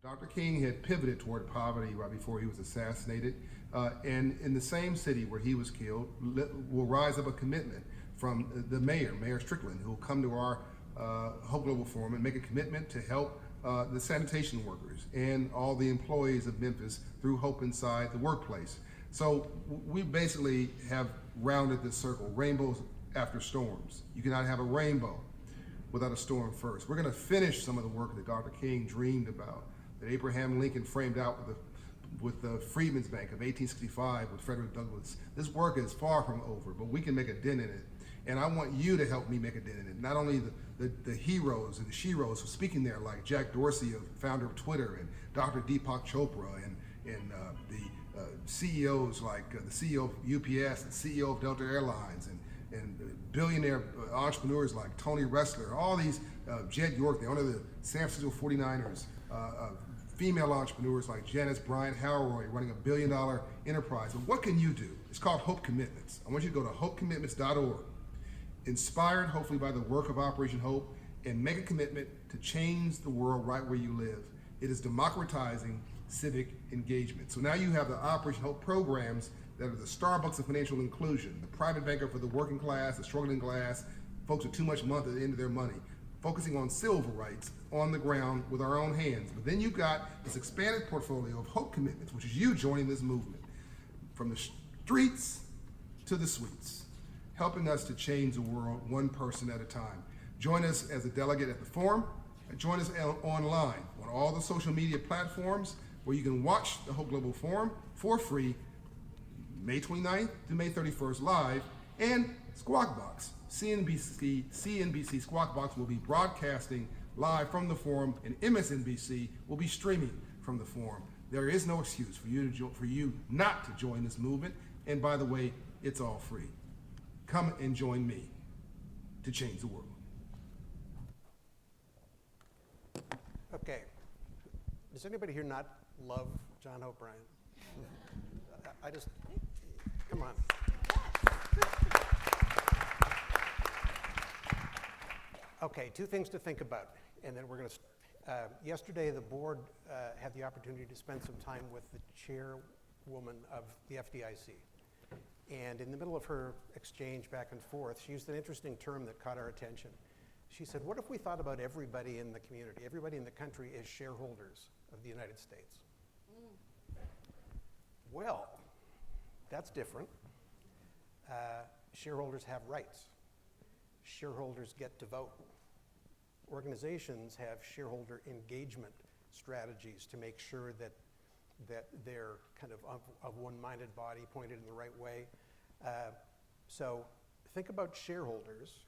Dr. King had pivoted toward poverty right before he was assassinated. And in the same city where he was killed will rise up a commitment from the mayor, Mayor Strickland, who will come to our Hope Global Forum and make a commitment to help the sanitation workers and all the employees of Memphis through Hope Inside the Workplace. So we basically have rounded this circle, rainbows after storms. You cannot have a rainbow without a storm first. We're going to finish some of the work that Dr. King dreamed about, that Abraham Lincoln framed out with the Freedmen's Bank of 1865 with Frederick Douglass. This work is far from over, but we can make a dent in it. And I want you to help me make a dent in it. Not only the heroes and the sheroes who are speaking there, like Jack Dorsey, founder of Twitter, and Dr. Deepak Chopra, and the CEOs like the CEO of UPS, the CEO of Delta Airlines, and billionaire entrepreneurs like Tony Ressler, all these, Jed York, the owner of the San Francisco 49ers, female entrepreneurs like Janice Bryant Howroy running $1 billion enterprise. And what can you do? It's called Hope Commitments. I want you to go to hopecommitments.org, inspired hopefully by the work of Operation Hope, and make a commitment to change the world right where you live. It is democratizing civic engagement. So now you have the Operation Hope programs that are the Starbucks of financial inclusion, the private banker for the working class, the struggling class, folks with too much money at the end of their money, focusing on civil rights on the ground with our own hands. But then you've got this expanded portfolio of Hope Commitments, which is you joining this movement, from the streets to the suites, helping us to change the world one person at a time. Join us as a delegate at the forum, and join us online on all the social media platforms where you can watch the Hope Global Forum for free, May 29th to May 31st live, and Squawk Box, CNBC Squawk Box will be broadcasting live from the forum, and MSNBC will be streaming from the forum. There is no excuse for you not to join this movement, and by the way, it's all free. Come and join me to change the world. Okay. Does anybody here not love John Hope Bryant? I just, come on. Okay, two things to think about, and then we're going to. Yesterday, the board had the opportunity to spend some time with the chairwoman of the FDIC. And in the middle of her exchange back and forth, she used an interesting term that caught our attention. She said, what if we thought about everybody in the community, everybody in the country as shareholders of the United States? Well, that's different. Shareholders have rights. Shareholders get to vote. Organizations have shareholder engagement strategies to make sure that they're kind of one-minded body, pointed in the right way. So think about shareholders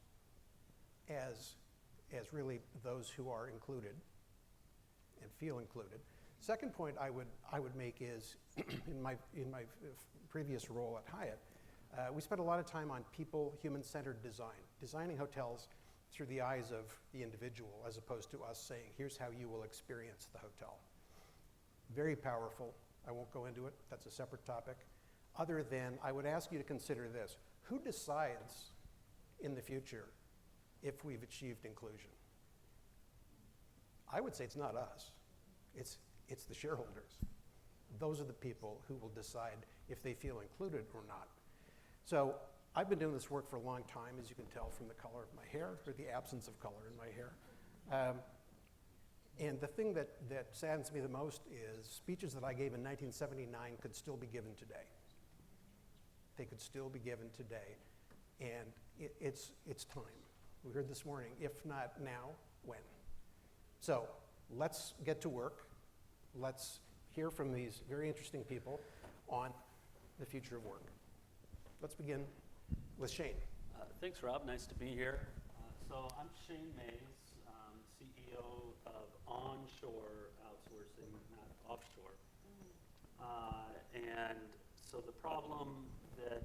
as really those who are included and feel included. Second point I would make is in my previous role at Hyatt, we spent a lot of time on people, human-centered design, designing hotels through the eyes of the individual, as opposed to us saying, here's how you will experience the hotel. Very powerful. I won't go into it. That's a separate topic. Other than, I would ask you to consider this. Who decides in the future if we've achieved inclusion? I would say it's not us. It's the shareholders. Those are the people who will decide if they feel included or not. So I've been doing this work for a long time, as you can tell from the color of my hair, or the absence of color in my hair. And the thing that saddens me the most is speeches that I gave in 1979 could still be given today. They could still be given today. And it's time. We heard this morning, if not now, when? So let's get to work. Let's hear from these very interesting people on the future of work. Let's begin with Shane. Thanks, Rob. Nice to be here. So I'm Shane Mays, CEO of Onshore Outsourcing, not offshore. And so the problem that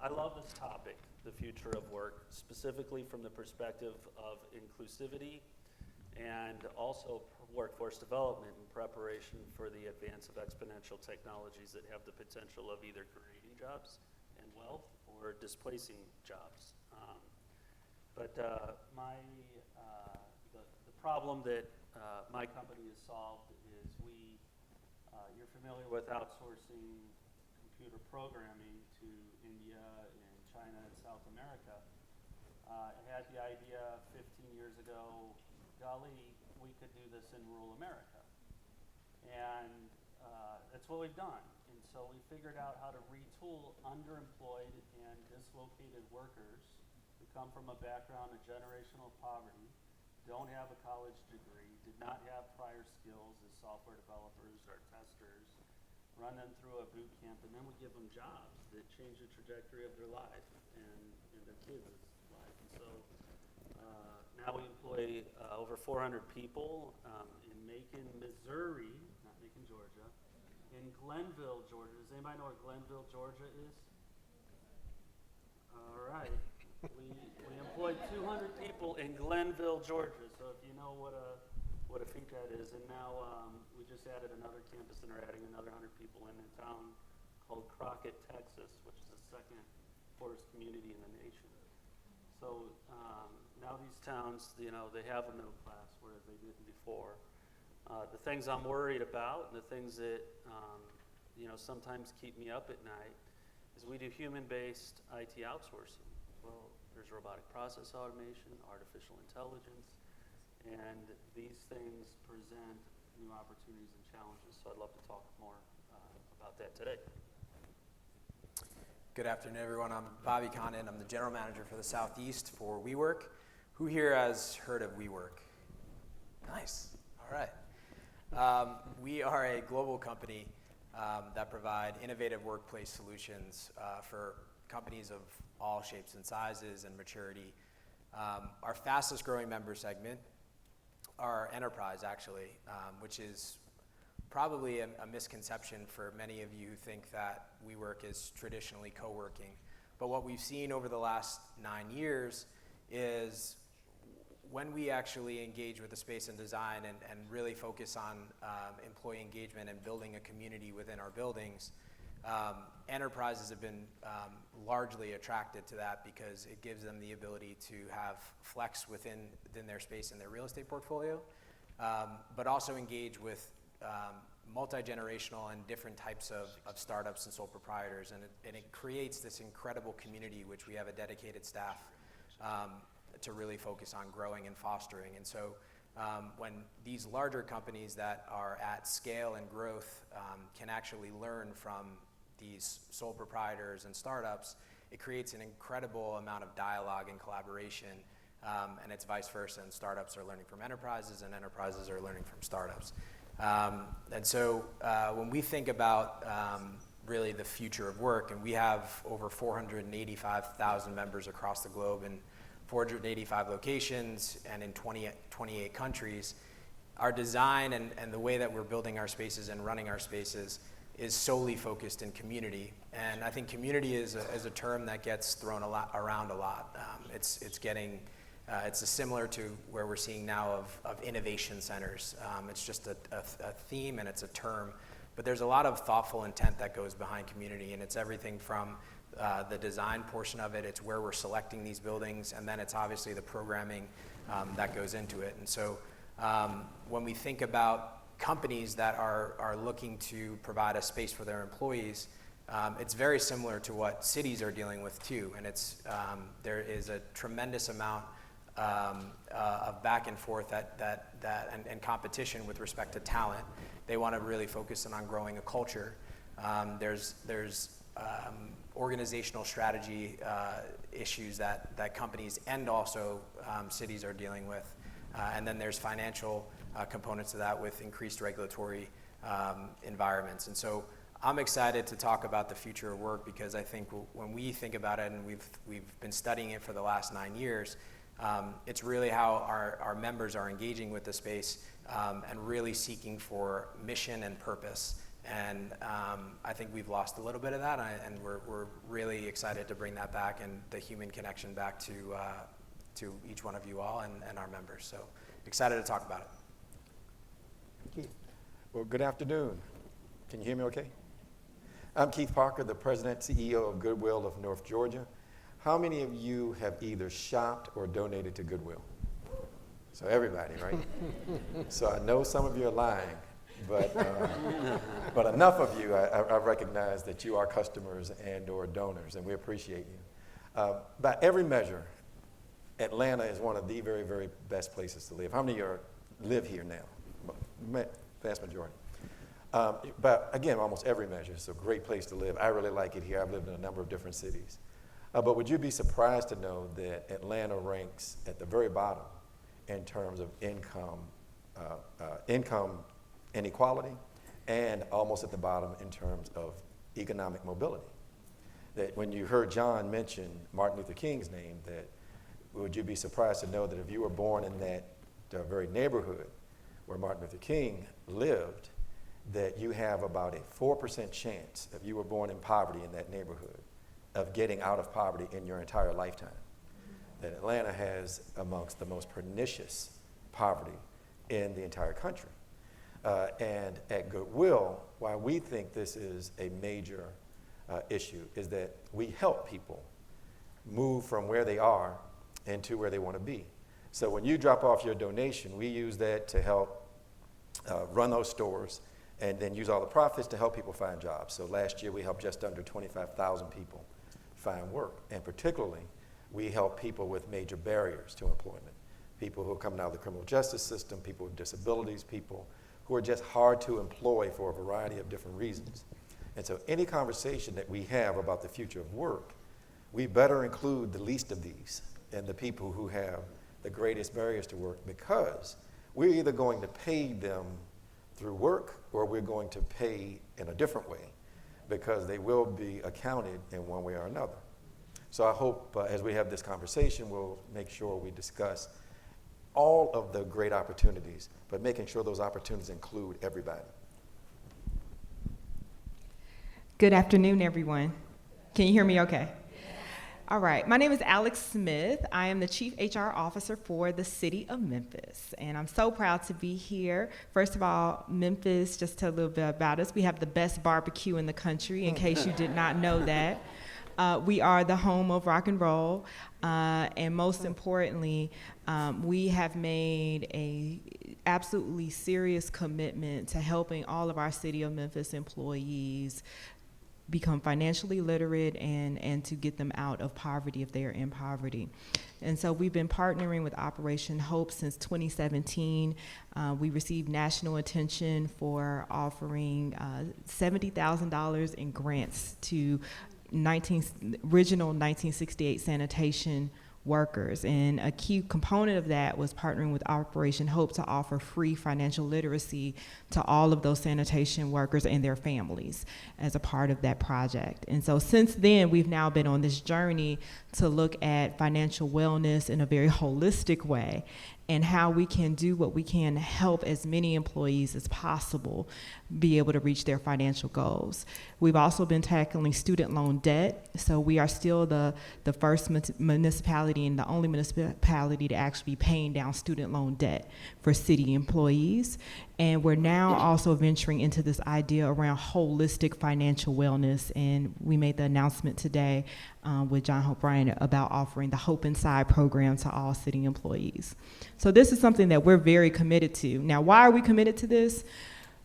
I love this topic, the future of work, specifically from the perspective of inclusivity and also workforce development in preparation for the advance of exponential technologies that have the potential of either creating jobs and wealth or displacing jobs. But the problem that my company has solved is you're familiar with outsourcing computer programming to India and China and South America. Had the idea 15 years ago, golly, we could do this in rural America. And that's what we've done. And so we figured out how to retool underemployed and dislocated workers who come from a background of generational poverty, don't have a college degree, did not have prior skills as software developers or testers, run them through a boot camp, and then we give them jobs that change the trajectory of their life and their kids' life. And so now we employ over 400 people in Macon, Missouri, not Macon, Georgia, in Glenville, Georgia. Does anybody know where Glenville, Georgia is? All right. We employ 200 people in Glenville, Georgia. So if you know what a feat that is, and now we just added another campus and are adding another 100 people in a town called Crockett, Texas, which is the second poorest community in the nation. So now these towns, they have a middle class, whereas they didn't before. The things I'm worried about, and the things that sometimes keep me up at night, is we do human-based IT outsourcing. Well, there's robotic process automation, artificial intelligence, and these things present new opportunities and challenges. So I'd love to talk more about that today. Good afternoon, everyone. I'm Bobby Condon. I'm the general manager for the Southeast for WeWork. Who here has heard of WeWork? Nice. All right. We are a global company that provide innovative workplace solutions for companies of all shapes and sizes and maturity. Our fastest growing member segment are enterprise, actually, which is probably a misconception for many of you who think that WeWork is traditionally co-working. But what we've seen over the last 9 years is when we actually engage with the space and design and really focus on employee engagement and building a community within our buildings, enterprises have been largely attracted to that because it gives them the ability to have flex within their space and their real estate portfolio, but also engage with multi-generational and different types of startups and sole proprietors. And it creates this incredible community, which we have a dedicated staff to really focus on growing and fostering. And so when these larger companies that are at scale and growth can actually learn from these sole proprietors and startups, it creates an incredible amount of dialogue and collaboration, and it's vice versa, and startups are learning from enterprises and enterprises are learning from startups. And so when we think about really the future of work, and we have over 485,000 members across the globe in 485 locations and in 28 countries, our design and the way that we're building our spaces and running our spaces is solely focused in community. And I think community is a term that gets thrown around a lot. It's similar to where we're seeing now of innovation centers. It's just a theme and it's a term, but there's a lot of thoughtful intent that goes behind community, and it's everything from the design portion of it, it's where we're selecting these buildings, and then it's obviously the programming that goes into it. And so when we think about companies that are looking to provide a space for their employees, it's very similar to what cities are dealing with too, and there is a tremendous amount of back and forth and competition with respect to talent. They want to really focus on growing a culture. There's organizational strategy issues that companies and also cities are dealing with, and then there's financial components to that with increased regulatory environments. And so I'm excited to talk about the future of work because I think when we think about it, and we've been studying it for the last 9 years, it's really how our members are engaging with the space and really seeking for mission and purpose. And I think we've lost a little bit of that, and we're really excited to bring that back and the human connection back to each one of you all and our members. So excited to talk about it. Keith. Well, good afternoon. Can you hear me okay? I'm Keith Parker, the President CEO of Goodwill of North Georgia. How many of you have either shopped or donated to Goodwill? So everybody, right? So I know some of you are lying. but enough of you, I recognize that you are customers and or donors, and we appreciate you. By every measure, Atlanta is one of the very, very best places to live. How many of you live here now? Vast majority. But again, almost every measure, it's a great place to live. I really like it here. I've lived in a number of different cities. But would you be surprised to know that Atlanta ranks at the very bottom in terms of income inequality, and almost at the bottom in terms of economic mobility? That when you heard John mention Martin Luther King's name, that would you be surprised to know that if you were born in that very neighborhood where Martin Luther King lived, that you have about a 4% chance, if you were born in poverty in that neighborhood, of getting out of poverty in your entire lifetime. That Atlanta has amongst the most pernicious poverty in the entire country. And at Goodwill, why we think this is a major issue is that we help people move from where they are into where they want to be. So when you drop off your donation, we use that to help run those stores, and then use all the profits to help people find jobs. So last year we helped just under 25,000 people find work, and particularly we help people with major barriers to employment. People who are coming out of the criminal justice system, people with disabilities, people who are just hard to employ for a variety of different reasons. And so any conversation that we have about the future of work, we better include the least of these and the people who have the greatest barriers to work, because we're either going to pay them through work or we're going to pay in a different way, because they will be accounted in one way or another. So I hope as we have this conversation, we'll make sure we discuss all of the great opportunities, but making sure those opportunities include everybody. Good afternoon, everyone. Can you hear me okay? All right, my name is Alex Smith. I am the Chief HR Officer for the City of Memphis, and I'm so proud to be here. First of all, Memphis, just tell a little bit about us. We have the best barbecue in the country, in case you did not know that. We are the home of rock and roll, and most importantly, we have made a absolutely serious commitment to helping all of our City of Memphis employees become financially literate and to get them out of poverty if they are in poverty. And so we've been partnering with Operation Hope since 2017. We received national attention for offering $70,000 in grants to original 1968 sanitation workers. And a key component of that was partnering with Operation Hope to offer free financial literacy to all of those sanitation workers and their families as a part of that project. And so since then, we've now been on this journey to look at financial wellness in a very holistic way, and how we can do what we can to help as many employees as possible be able to reach their financial goals. We've also been tackling student loan debt. So we are still the first municipality and the only municipality to actually be paying down student loan debt for city employees. And we're now also venturing into this idea around holistic financial wellness. And we made the announcement today with John Hope Bryant about offering the Hope Inside program to all city employees. So this is something that we're very committed to. Now, why are we committed to this?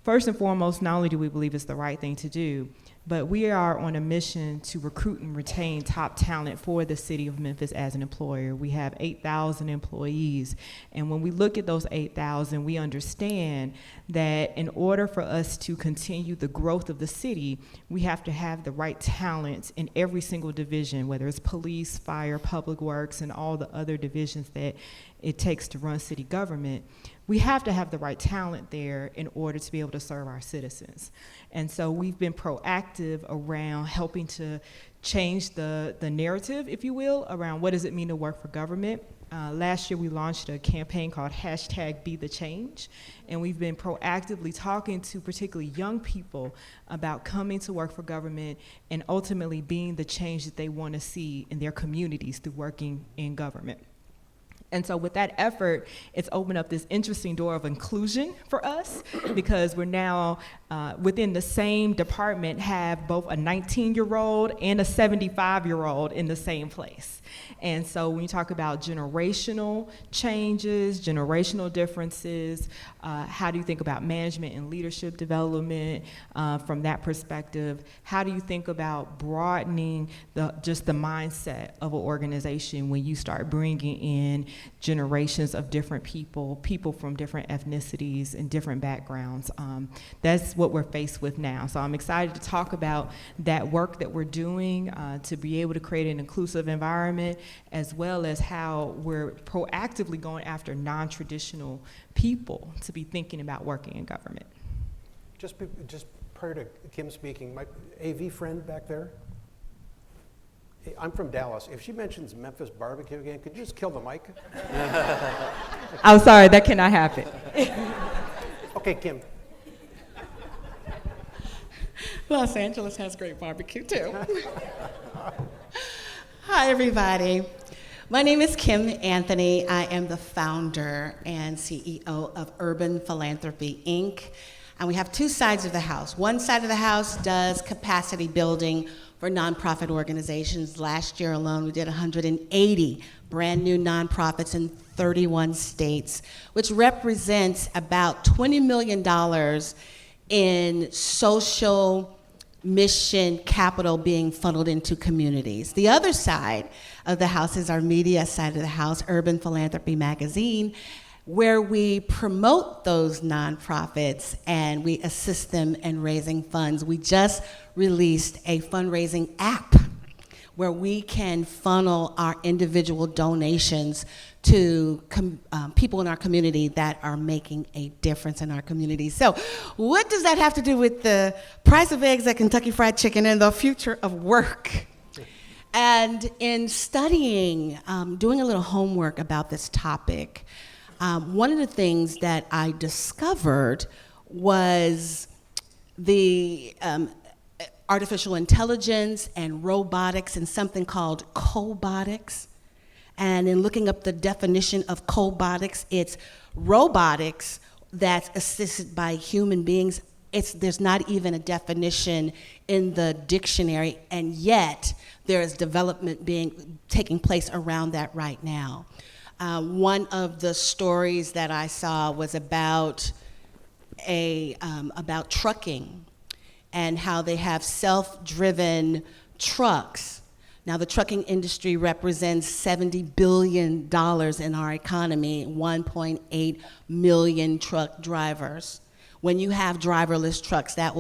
First and foremost, not only do we believe it's the right thing to do, but we are on a mission to recruit and retain top talent for the City of Memphis as an employer. We have 8,000 employees, and when we look at those 8,000, we understand that in order for us to continue the growth of the city, we have to have the right talent in every single division, whether it's police, fire, public works, and all the other divisions that it takes to run city government. We have to have the right talent there in order to be able to serve our citizens. And so we've been proactive around helping to change the narrative, if you will, around what does it mean to work for government. Last year we launched a campaign called #BeTheChange, and we've been proactively talking to particularly young people about coming to work for government and ultimately being the change that they want to see in their communities through working in government. And so with that effort, it's opened up this interesting door of inclusion for us, because we're now within the same department have both a 19-year-old and a 75-year-old in the same place. And so when you talk about generational changes, generational differences, how do you think about management and leadership development from that perspective? How do you think about broadening just the mindset of an organization when you start bringing in generations of different people, people from different ethnicities and different backgrounds? That's what we're faced with now. So I'm excited to talk about that work that we're doing to be able to create an inclusive environment, as well as how we're proactively going after non-traditional people to be thinking about working in government. Just prior to Kim speaking, my AV friend back there, I'm from Dallas. If she mentions Memphis barbecue again, could you just kill the mic? I'm sorry, that cannot happen. Okay, Kim. Los Angeles has great barbecue too. Hi, everybody. My name is Kim Anthony. I am the founder and CEO of Urban Philanthropy, Inc. And we have two sides of the house. One side of the house does capacity building for nonprofit organizations. Last year alone, we did 180 brand new nonprofits in 31 states, which represents about $20 million in social mission capital being funneled into communities. The other side of the house is our media side of the house, Urban Philanthropy Magazine, where we promote those nonprofits and we assist them in raising funds. We just released a fundraising app where we can funnel our individual donations to people in our community that are making a difference in our community. So what does that have to do with the price of eggs at Kentucky Fried Chicken and the future of work? And in studying, doing a little homework about this topic, one of the things that I discovered was the artificial intelligence and robotics and something called cobotics. And in looking up the definition of cobotics, it's robotics that's assisted by human beings. There's not even a definition in the dictionary, and yet there is development taking place around that right now. One of the stories that I saw was about trucking and how they have self-driven trucks. Now, the trucking industry represents $70 billion in our economy, 1.8 million truck drivers. When you have driverless trucks, that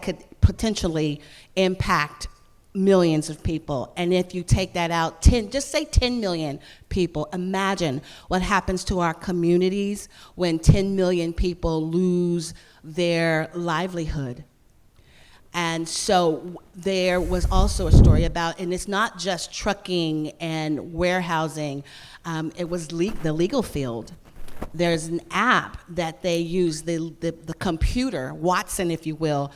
could potentially impact millions of people. And if you take that out, just say 10 million people, imagine what happens to our communities when 10 million people lose their livelihood. And so there was also a story about, and it's not just trucking and warehousing, it was the legal field. There's an app that they use, the computer, Watson, if you will,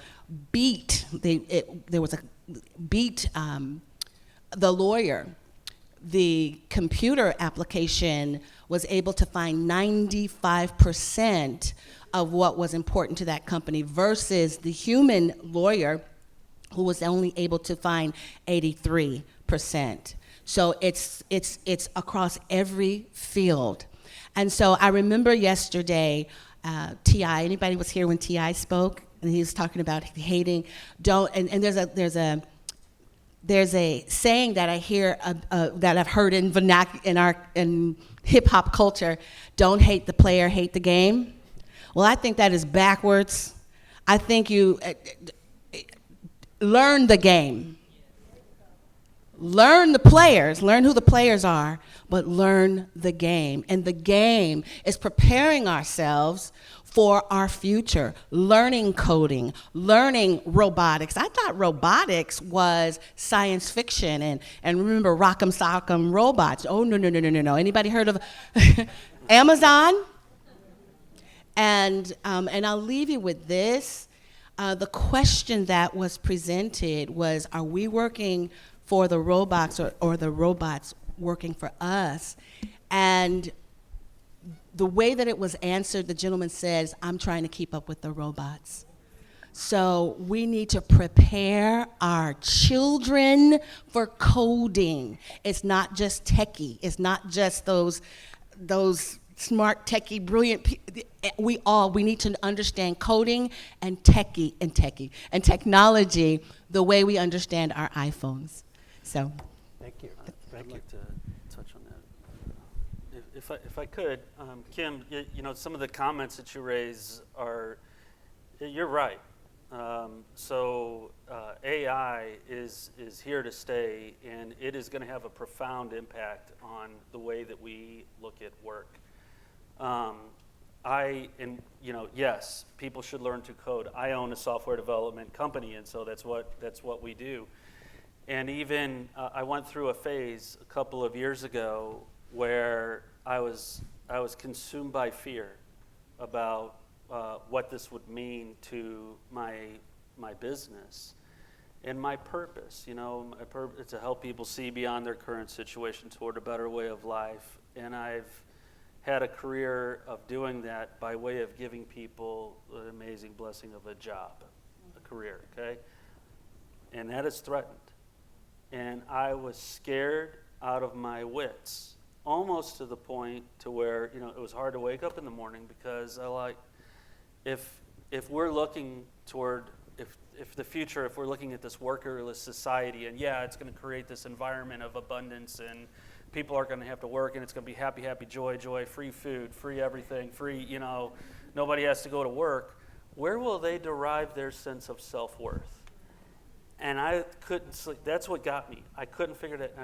beat the lawyer. The computer application was able to find 95% of what was important to that company versus the human lawyer who was only able to find 83%. So it's across every field. And so I remember yesterday, T.I., anybody was here when T.I. spoke? And he was talking about hating, and there's a saying that I hear, that I've heard in hip hop culture, don't hate the player, hate the game. Well, I think that is backwards. I think you learn the game. Learn the players, learn who the players are, but learn the game. And the game is preparing ourselves for our future, learning coding, learning robotics. I thought robotics was science fiction, and remember Rock'em Sock'em Robots. Oh, no. Anybody heard of Amazon? And I'll leave you with this. The question that was presented was, are we working for the robots or the robots working for us? And the way that it was answered, the gentleman says, I'm trying to keep up with the robots. So we need to prepare our children for coding. It's not just techie. It's not just those smart, techie, brilliant people. We need to understand coding and technology the way we understand our iPhones. So, Thank you. I'd Thank you. like to touch on that. If I could, Kim, you know, some of the comments that you raise are, you're right. AI is here to stay, and it is going to have a profound impact on the way that we look at work. Yes, people should learn to code. I own a software development company, and so that's what we do. And even I went through a phase a couple of years ago where I was consumed by fear about what this would mean to my business and my purpose. You know, my purpose to help people see beyond their current situation toward a better way of life. And I've had a career of doing that by way of giving people the amazing blessing of a job, a career, okay? And that is threatened. And I was scared out of my wits, almost to the point to where, you know, it was hard to wake up in the morning because if we're looking toward, if the future, if we're looking at this workerless society, and yeah, it's going to create this environment of abundance, and people are going to have to work, and it's going to be happy, happy, joy, joy, free food, free everything, free, you know, nobody has to go to work, where will they derive their sense of self-worth? And I couldn't sleep. That's what got me. I couldn't figure that.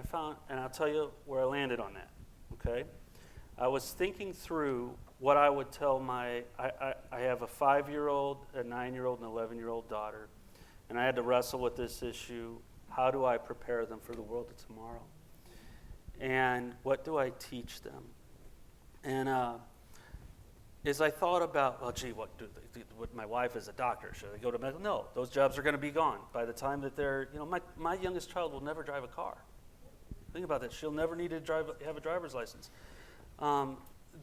And I'll tell you where I landed on that, okay? I was thinking through what I would tell I have a 5-year-old, a 9-year-old, and an 11-year-old daughter. And I had to wrestle with this issue. How do I prepare them for the world of tomorrow? And what do I teach them? And as I thought about, well, gee, what my wife is a doctor. Should I go to medical? No, those jobs are going to be gone by the time that they're, you know, my youngest child will never drive a car. Think about that. She'll never need to have a driver's license.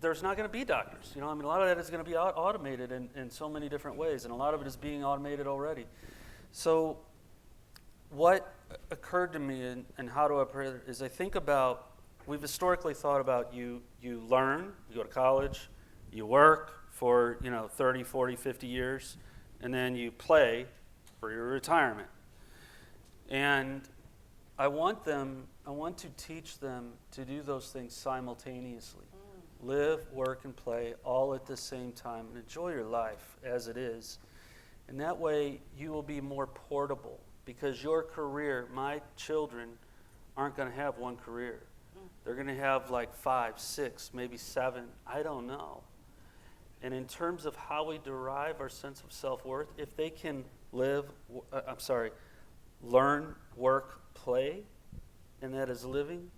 There's not going to be doctors. You know, I mean, a lot of that is going to be automated in so many different ways, and a lot of it is being automated already. So what occurred to me and how do I prepare is I think about, we've historically thought about you learn, you go to college, you work for, you know, 30, 40, 50 years, and then you play for your retirement. And I want to teach them to do those things simultaneously. Live, work, and play all at the same time, and enjoy your life as it is. And that way you will be more portable, because your career, my children aren't going to have one career. They're going to have like 5, 6, maybe 7, I don't know. And in terms of how we derive our sense of self-worth, if they can learn, work, play, and that is living,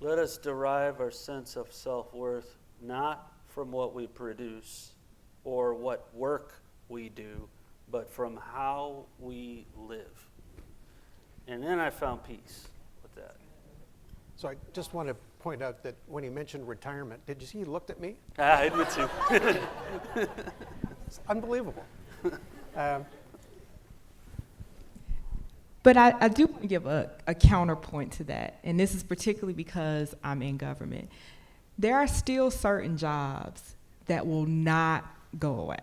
let us derive our sense of self-worth not from what we produce or what work we do, but from how we live. And then I found peace with that. So I just want to point out that when he mentioned retirement, did you see he looked at me? I did too. It's unbelievable. But I do want to give a counterpoint to that, and this is particularly because I'm in government. There are still certain jobs that will not go away,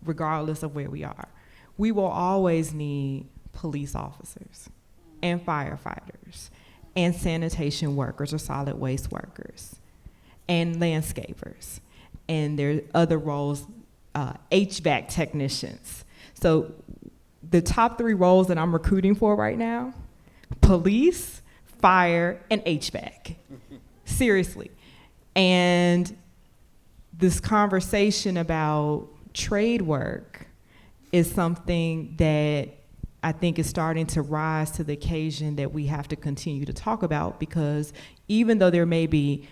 regardless of where we are. We will always need police officers and firefighters and sanitation workers or solid waste workers and landscapers. And there are other roles, HVAC technicians. So the top 3 roles that I'm recruiting for right now: police, fire, and HVAC. Seriously. And this conversation about trade work is something that I think is starting to rise to the occasion that we have to continue to talk about, because even though there may be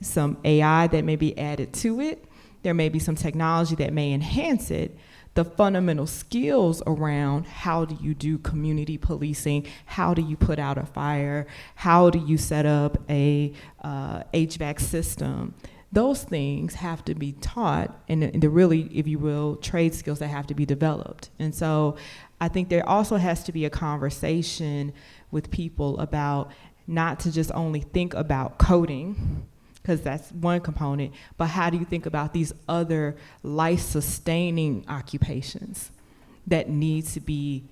some AI that may be added to it, there may be some technology that may enhance it, the fundamental skills around how do you do community policing, how do you put out a fire, how do you set up a HVAC system, those things have to be taught, and the really, if you will, trade skills that have to be developed. And so I think there also has to be a conversation with people about not to just only think about coding, because that's one component, but how do you think about these other life-sustaining occupations that need to be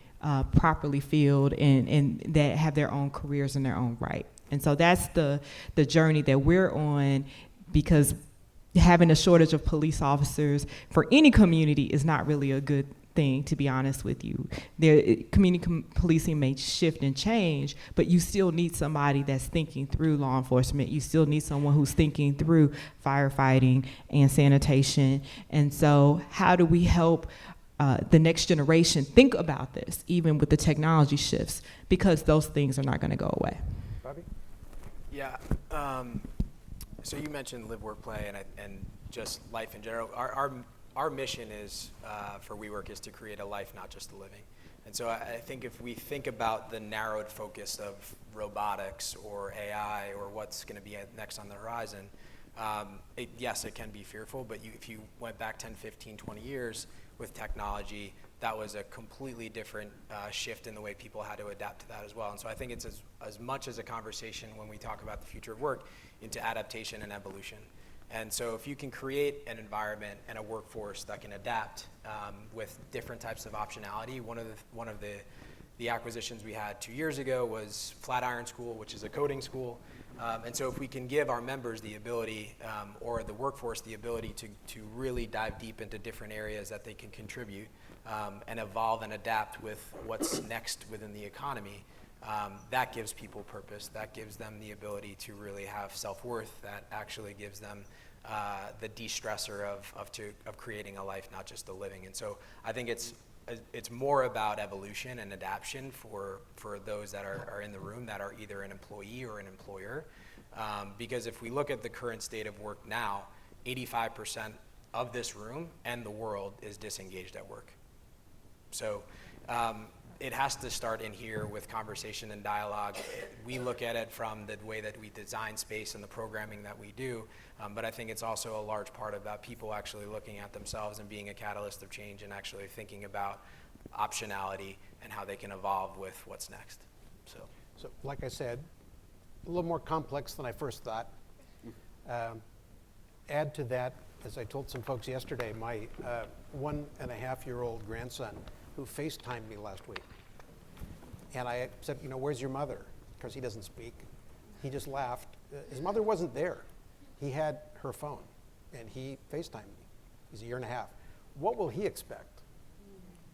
properly filled and that have their own careers in their own right. And so that's the journey that we're on, because having a shortage of police officers for any community is not really a good thing, to be honest with you. Community policing may shift and change, but you still need somebody that's thinking through law enforcement. You still need someone who's thinking through firefighting and sanitation. And so how do we help the next generation think about this, even with the technology shifts, because those things are not going to go away. Bobby? Yeah. So you mentioned live, work, play, and just life in general. Our mission is for WeWork is to create a life, not just a living. And so I think if we think about the narrowed focus of robotics or AI or what's going to be next on the horizon, yes, it can be fearful, but if you went back 10, 15, 20 years with technology, that was a completely different shift in the way people had to adapt to that as well. And so I think it's as much as a conversation when we talk about the future of work into adaptation and evolution. And so if you can create an environment and a workforce that can adapt with different types of optionality, one of the acquisitions we had 2 years ago was Flatiron School, which is a coding school. And so if we can give our members the ability, or the workforce the ability to really dive deep into different areas that they can contribute and evolve and adapt with what's next within the economy, that gives people purpose. That gives them the ability to really have self-worth. That actually gives them the de-stressor of creating a life, not just a living. And so I think it's more about evolution and adaptation for those that are in the room that are either an employee or an employer. Because if we look at the current state of work now, 85% of this room and the world is disengaged at work. So it has to start in here with conversation and dialogue. We look at it from the way that we design space and the programming that we do, but I think it's also a large part about people actually looking at themselves and being a catalyst of change and actually thinking about optionality and how they can evolve with what's next. So like I said, a little more complex than I first thought. Add to that, as I told some folks yesterday, my 1.5-year-old grandson who FaceTimed me last week. And I said, where's your mother? Because he doesn't speak. He just laughed. His mother wasn't there. He had her phone, and he FaceTimed me. He's 1.5 years. What will he expect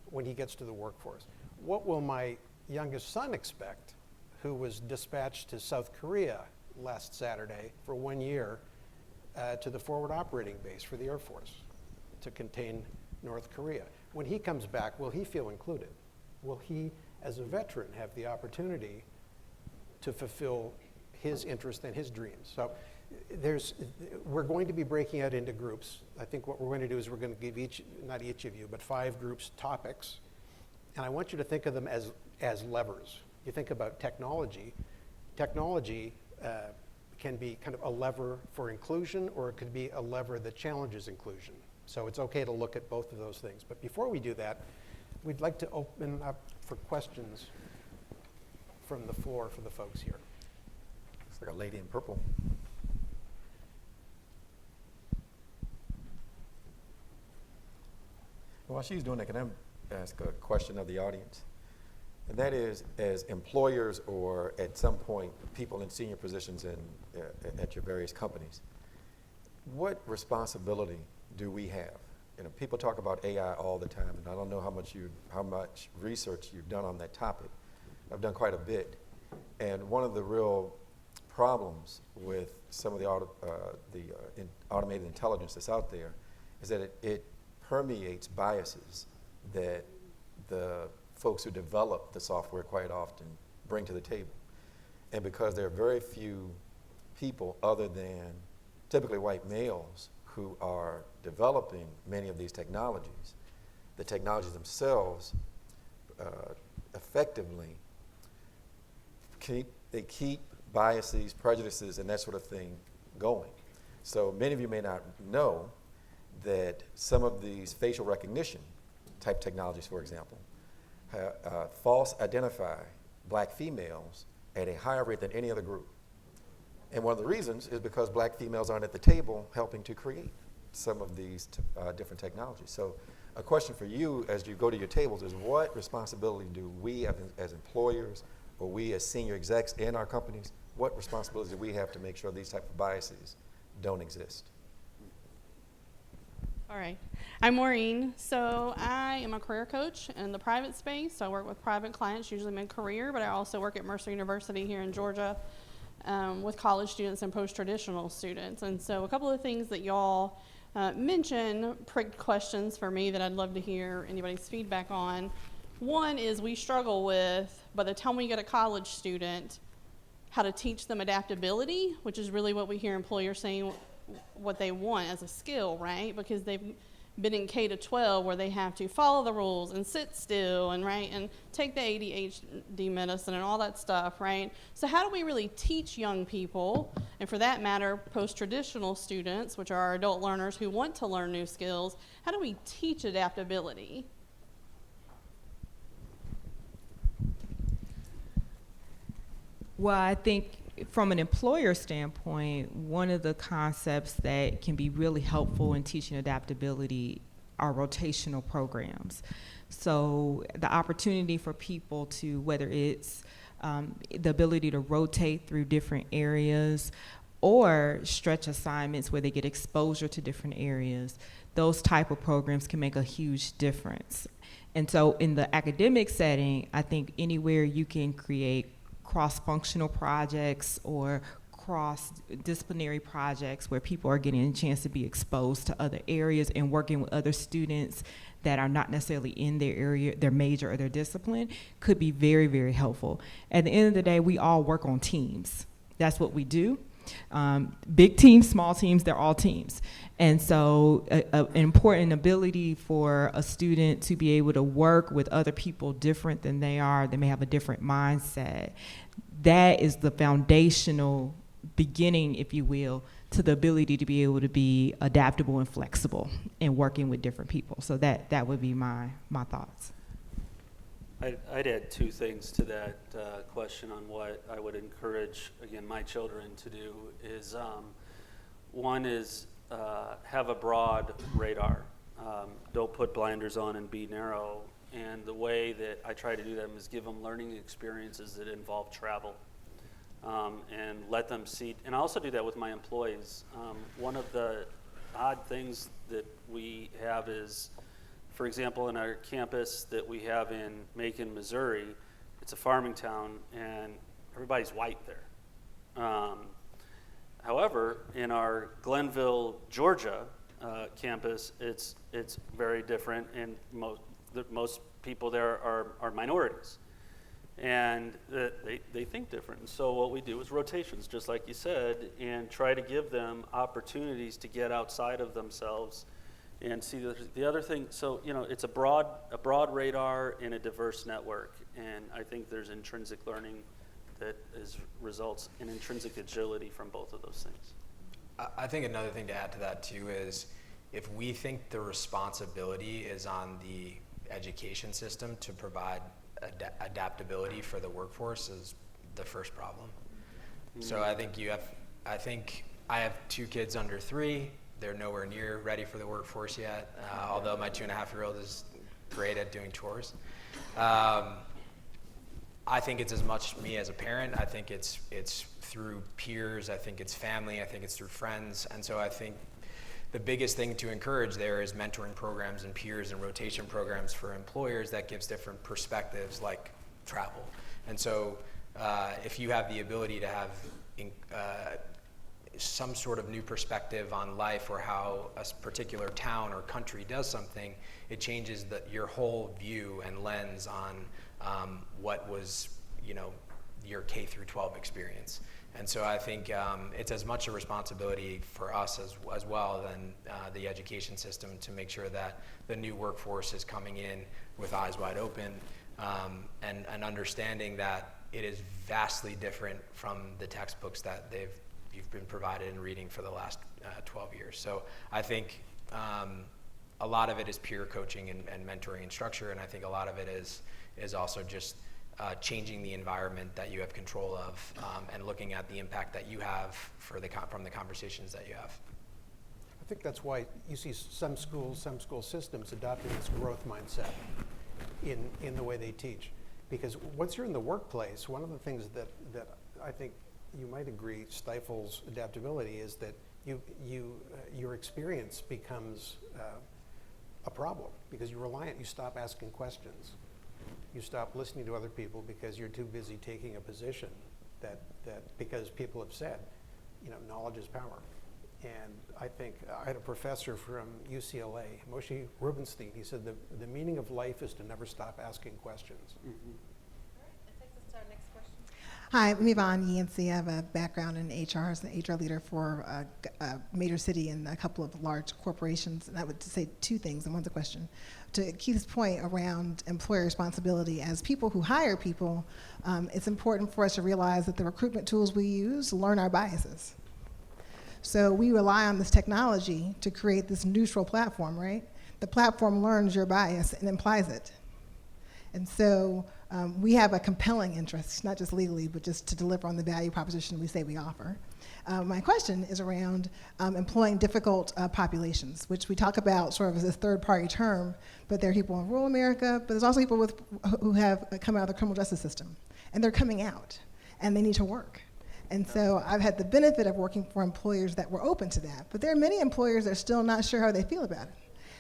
when he gets to the workforce? What will my youngest son expect, who was dispatched to South Korea last Saturday for 1 year to the forward operating base for the Air Force to contain North Korea? When he comes back, will he feel included? Will he, as a veteran, have the opportunity to fulfill his interest and his dreams? So we're going to be breaking out into groups. I think what we're going to do is we're going to give not each of you, but 5 groups topics. And I want you to think of them as levers. You think about technology. Technology can be kind of a lever for inclusion, or it could be a lever that challenges inclusion. So it's okay to look at both of those things. But before we do that, we'd like to open up for questions from the floor for the folks here. Looks like a lady in purple. While she's doing that, can I ask a question of the audience? And that is, as employers or at some point people in senior positions at your various companies, what responsibility do we have? People talk about AI all the time, and I don't know how much research you've done on that topic. I've done quite a bit, and one of the real problems with some of the automated intelligence that's out there is that it permeates biases that the folks who develop the software quite often bring to the table. And because there are very few people other than typically white males who are developing many of these technologies, the technologies themselves effectively keep biases, prejudices, and that sort of thing going. So many of you may not know that some of these facial recognition type technologies, for example, false identify black females at a higher rate than any other group. And one of the reasons is because black females aren't at the table helping to create some of these different technologies. So a question for you as you go to your tables is, what responsibility do we as employers, or we as senior execs in our companies, what responsibilities do we have to make sure these type of biases don't exist? All right. I'm Maureen. So I am a career coach in the private space. So I work with private clients, usually mid-career, but I also work at Mercer University here in Georgia with college students and post-traditional students. And so a couple of things that y'all mention, pricked questions for me that I'd love to hear anybody's feedback on. One is we struggle with, by the time we get a college student, how to teach them adaptability, which is really what we hear employers saying what they want as a skill, right? Because they've been in K-12 where they have to follow the rules and sit still and right and take the ADHD medicine and all that stuff, right? So how do we really teach young people, and for that matter, post-traditional students, which are our adult learners who want to learn new skills, how do we teach adaptability? Well, I think from an employer standpoint, one of the concepts that can be really helpful in teaching adaptability are rotational programs. So the opportunity for people to, whether it's the ability to rotate through different areas or stretch assignments where they get exposure to different areas, those type of programs can make a huge difference. And so in the academic setting, I think anywhere you can create cross-functional projects or cross-disciplinary projects where people are getting a chance to be exposed to other areas and working with other students that are not necessarily in their area, their major or their discipline, could be very, very helpful. At the end of the day, we all work on teams. That's what we do. Big teams, small teams, they're all teams. And so an important ability for a student to be able to work with other people different than they are, they may have a different mindset. That is the foundational beginning, if you will, to the ability to be able to be adaptable and flexible in working with different people. So that would be my thoughts. I'd add two things to that question on what I would encourage, again, my children to do is, one is have a broad radar. Don't put blinders on and be narrow. And the way that I try to do them is give them learning experiences that involve travel and let them see. And I also do that with my employees. One of the odd things that we have is, for example, in our campus that we have in Macon, Missouri, it's a farming town, and everybody's white there. However, in our Glenville, Georgia campus, it's very different, and most people there are minorities. And they think different. And so what we do is rotations, just like you said, and try to give them opportunities to get outside of themselves and see the other thing. So, you know, it's a broad radar in a diverse network, and I think there's intrinsic learning that results in intrinsic agility from both of those things. I think another thing to add to that too is, if we think the responsibility is on the education system to provide adaptability for the workforce, is the first problem. So I think I have 2 kids under 3. They're nowhere near ready for the workforce yet, although my 2.5-year-old is great at doing chores. I think it's as much me as a parent. I think it's through peers. I think it's family. I think it's through friends. And so I think the biggest thing to encourage there is mentoring programs and peers and rotation programs for employers that gives different perspectives, like travel. And so if you have the ability to have some sort of new perspective on life or how a particular town or country does something, it changes your whole view and lens on what was, your K through 12 experience. And so I think it's as much a responsibility for us as well than the education system to make sure that the new workforce is coming in with eyes wide open and understanding that it is vastly different from the textbooks that they've you've been provided in reading for the last 12 years. So I think a lot of it is peer coaching and mentoring and structure, and I think a lot of it is also just changing the environment that you have control of, and looking at the impact that you have from the conversations that you have. I think that's why you see some school systems adopting this growth mindset in the way they teach. Because once you're in the workplace, one of the things that I think you might agree stifles adaptability is that your experience becomes a problem because you're reliant. You stop asking questions. You stop listening to other people because you're too busy taking a position that because people have said, knowledge is power. And I think I had a professor from UCLA, Moshe Rubinstein. He said the meaning of life is to never stop asking questions. Mm-hmm. That takes us to our next question. Hi, I'm Yvonne Yancey. I have a background in HR as an HR leader for a major city and a couple of large corporations. And I would say two things, and one's a question. To Keith's point around employer responsibility, as people who hire people, it's important for us to realize that the recruitment tools we use learn our biases. So we rely on this technology to create this neutral platform, right? The platform learns your bias and implies it. And so we have a compelling interest, not just legally, but just to deliver on the value proposition we say we offer. My question is around employing difficult populations, which we talk about sort of as a third-party term, but there are people in rural America, but there's also people who have come out of the criminal justice system, and they're coming out, and they need to work. And so I've had the benefit of working for employers that were open to that, but there are many employers that are still not sure how they feel about it.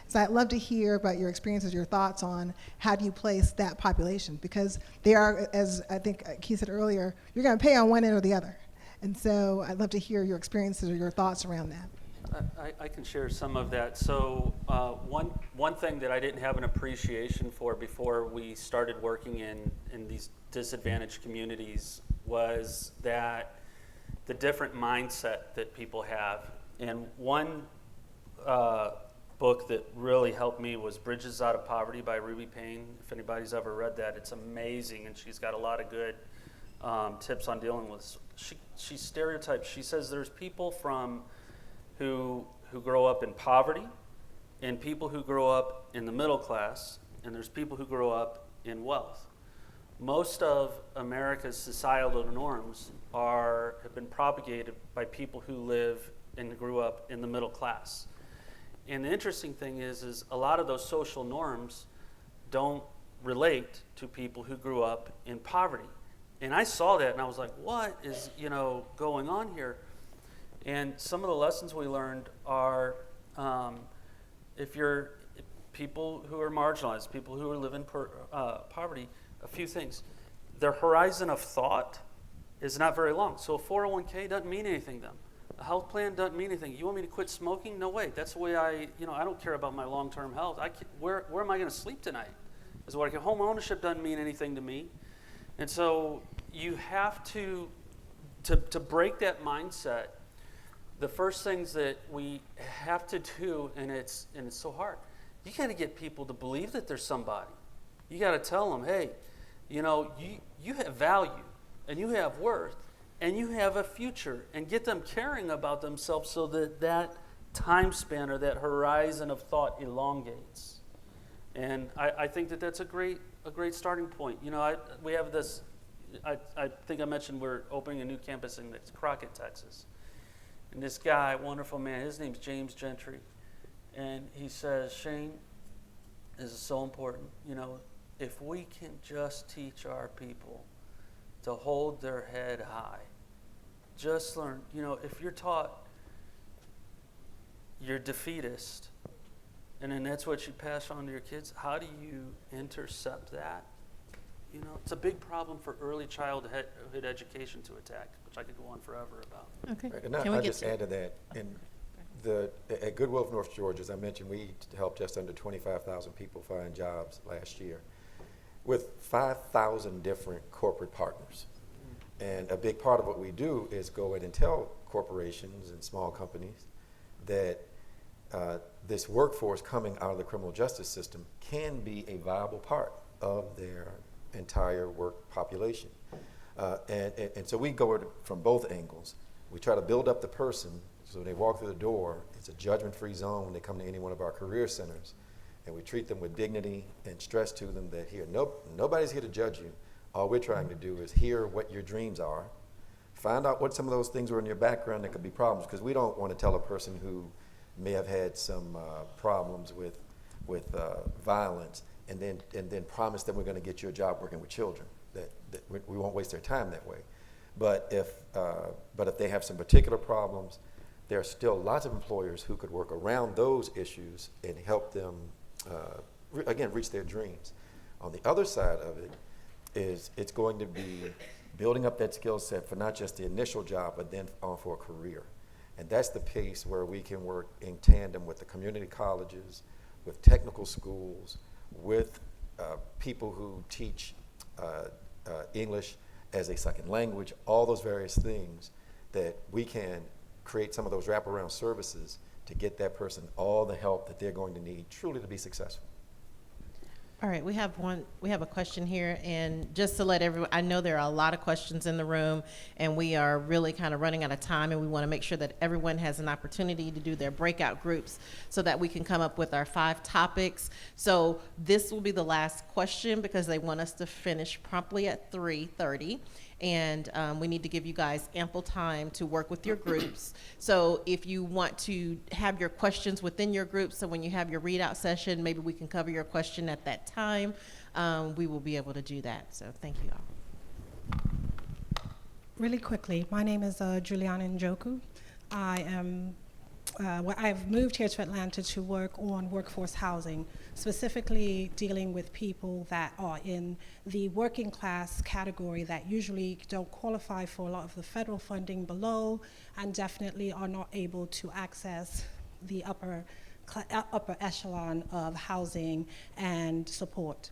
So I'd love to hear about your experiences, your thoughts on how do you place that population, because they are, as I think Keith said earlier, you're going to pay on one end or the other. And so I'd love to hear your experiences or your thoughts around that. I can share some of that. So one thing that I didn't have an appreciation for before we started working in these disadvantaged communities was that the different mindset that people have. And one book that really helped me was Bridges Out of Poverty by Ruby Payne. If anybody's ever read that, it's amazing, and she's got a lot of good tips on dealing with. She stereotypes. She says there's people who grow up in poverty, and people who grow up in the middle class, and there's people who grow up in wealth. Most of America's societal norms have been propagated by people who live and grew up in the middle class. And the interesting thing is a lot of those social norms don't relate to people who grew up in poverty. And I saw that and I was like, what is going on here? And some of the lessons we learned are people who are marginalized, people who are living poverty, a few things. Their horizon of thought is not very long. So a 401k doesn't mean anything to them. A health plan doesn't mean anything. You want me to quit smoking? No way. That's the way I don't care about my long-term health. Where am I going to sleep tonight? Is what home ownership doesn't mean anything to me. And so you have to break that mindset. The first things that we have to do, and it's so hard, you got to get people to believe that there's somebody. You got to tell them, hey, you have value, and you have worth, and you have a future, and get them caring about themselves so that time span or that horizon of thought elongates. And I think that's a great starting point. We have this. I think I mentioned we're opening a new campus in Crockett, Texas. And this guy, wonderful man, his name's James Gentry. And he says, Shane, this is so important. If we can just teach our people to hold their head high, just learn, if you're taught you're defeatist, and then that's what you pass on to your kids, how do you intercept that? It's a big problem for early childhood education to attack, which I could go on forever about. Okay. And I'll just add to that. At Goodwill of North Georgia, as I mentioned, we helped just under 25,000 people find jobs last year with 5,000 different corporate partners. And a big part of what we do is go in and tell corporations and small companies that this workforce coming out of the criminal justice system can be a viable part of their entire work population. And so we go from both angles. We try to build up the person so when they walk through the door, it's a judgment-free zone when they come to any one of our career centers. And we treat them with dignity and stress to them that here, nobody's here to judge you. All we're trying to do is hear what your dreams are, find out what some of those things were in your background that could be problems, because we don't want to tell a person who may have had some problems with violence and then promise them we're going to get you a job working with children. That we won't waste their time that way. But if they have some particular problems, there are still lots of employers who could work around those issues and help them, again, reach their dreams. On the other side of it is it's going to be building up that skill set for not just the initial job, but then on for a career. And that's the piece where we can work in tandem with the community colleges, with technical schools, with people who teach English as a second language, all those various things that we can create some of those wraparound services to get that person all the help that they're going to need truly to be successful. All right, we have a question here, and just to let everyone, I know there are a lot of questions in the room, and we are really kind of running out of time, and we want to make sure that everyone has an opportunity to do their breakout groups so that we can come up with our 5 topics. So this will be the last question because they want us to finish promptly at 3:30. And we need to give you guys ample time to work with your groups. So if you want to have your questions within your group, so when you have your readout session, maybe we can cover your question at that time, we will be able to do that. So thank you all. Really quickly, my name is Juliana Njoku. I've moved here to Atlanta to work on workforce housing, specifically dealing with people that are in the working class category that usually don't qualify for a lot of the federal funding below and definitely are not able to access the upper echelon of housing and support.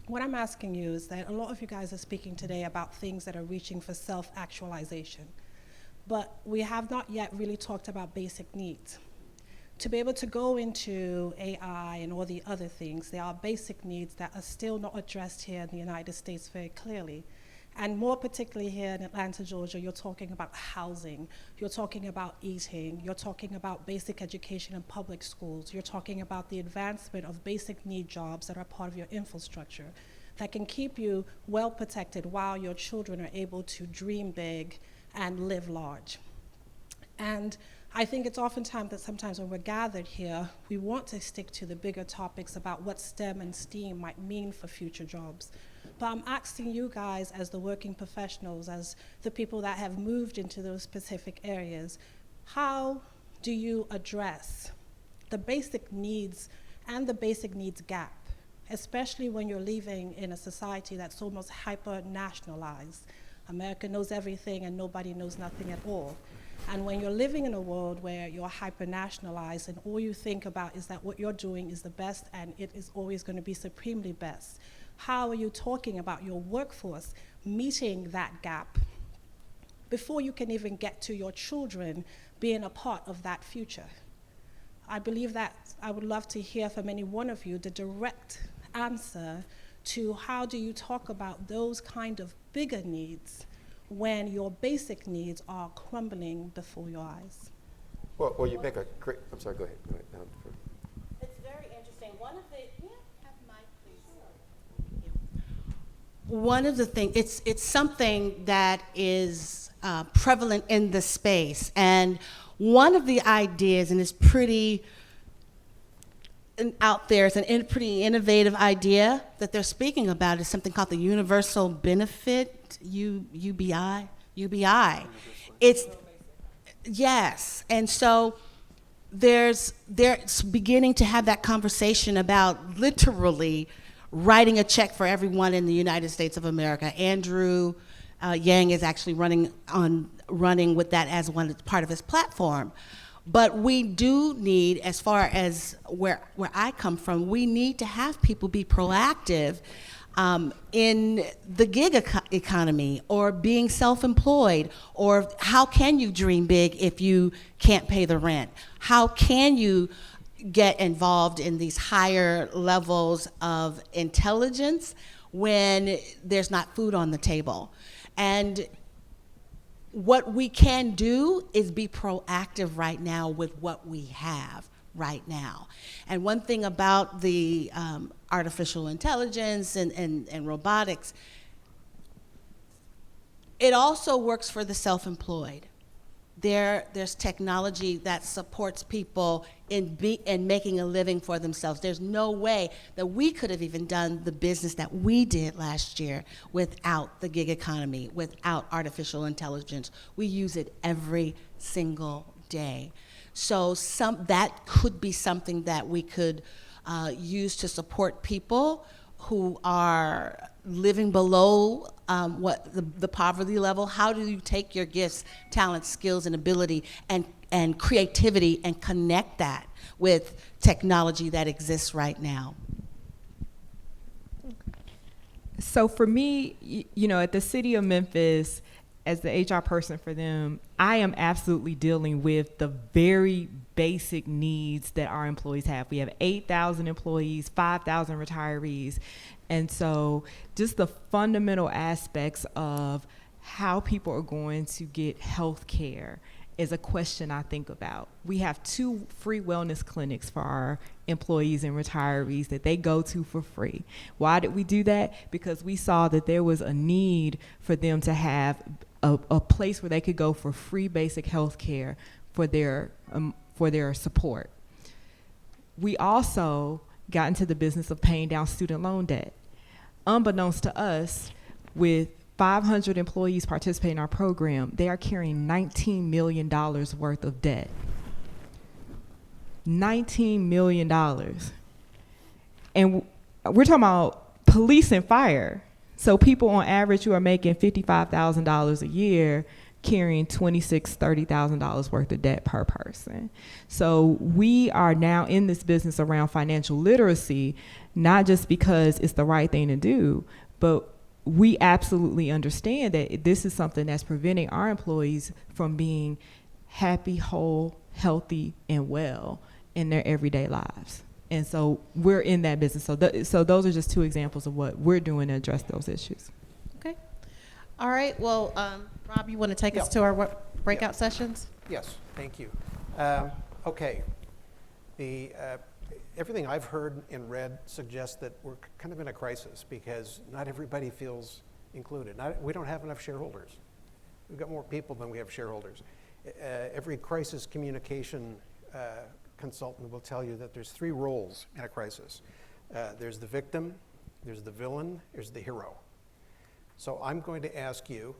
What I'm asking you is that a lot of you guys are speaking today about things that are reaching for self-actualization. But we have not yet really talked about basic needs. To be able to go into AI and all the other things, there are basic needs that are still not addressed here in the United States very clearly. And more particularly here in Atlanta, Georgia, you're talking about housing, you're talking about eating, you're talking about basic education in public schools, you're talking about the advancement of basic need jobs that are part of your infrastructure that can keep you well protected while your children are able to dream big and live large. And I think it's oftentimes that sometimes when we're gathered here, we want to stick to the bigger topics about what STEM and STEAM might mean for future jobs. But I'm asking you guys as the working professionals, as the people that have moved into those specific areas, how do you address the basic needs and the basic needs gap, especially when you're living in a society that's almost hyper-nationalized? America knows everything and nobody knows nothing at all. And when you're living in a world where you're hyper-nationalized and all you think about is that what you're doing is the best and it is always going to be supremely best, how are you talking about your workforce meeting that gap before you can even get to your children being a part of that future? I believe that I would love to hear from any one of you the direct answer to how do you talk about those kind of bigger needs when your basic needs are crumbling before your eyes. Well, you make a great, I'm sorry, go ahead. It's very interesting. One of the things, it's something that is prevalent in the space. And one of the ideas, and it's pretty out there, it's a pretty innovative idea that they're speaking about, is something called the Universal Benefit, UBI. It's, yes, and so they're beginning to have that conversation about literally writing a check for everyone in the United States of America. Andrew Yang is actually running with that as part of his platform. But we do need, as far as where I come from, we need to have people be proactive in the gig economy or being self-employed, or how can you dream big if you can't pay the rent? How can you get involved in these higher levels of intelligence when there's not food on the table? And what we can do is be proactive right now with what we have right now. And one thing about the artificial intelligence and robotics, it also works for the self-employed. There's technology that supports people in making a living for themselves. There's no way that we could have even done the business that we did last year without the gig economy, without artificial intelligence. We use it every single day. So that could be something that we could use to support people who are living below what the poverty level. How do you take your gifts, talents, skills, and ability and creativity and connect that with technology that exists right now? So for me, you know, at the City of Memphis, as the HR person for them, I am absolutely dealing with the very basic needs that our employees have. We have 8,000 employees, 5,000 retirees. And so just the fundamental aspects of how people are going to get health care is a question I think about. We have 2 free wellness clinics for our employees and retirees that they go to for free. Why did we do that? Because we saw that there was a need for them to have a place where they could go for free basic health care for their support. We also got into the business of paying down student loan debt. Unbeknownst to us, with 500 employees participating in our program, they are carrying $19 million worth of debt. $19 million. And we're talking about police and fire. So people on average who are making $55,000 a year carrying $26,000, $30,000 worth of debt per person. So we are now in this business around financial literacy, not just because it's the right thing to do, but we absolutely understand that this is something that's preventing our employees from being happy, whole, healthy, and well in their everyday lives. And so we're in that business. So those are just 2 examples of what we're doing to address those issues. Okay. All right. Well, Rob, you want to take us to our breakout sessions? Yes, thank you. Okay, everything I've heard and read suggests that we're kind of in a crisis because not everybody feels included. We don't have enough shareholders. We've got more people than we have shareholders. Every crisis communication consultant will tell you that there's 3 roles in a crisis. There's the victim, there's the villain, there's the hero. So I'm going to ask you,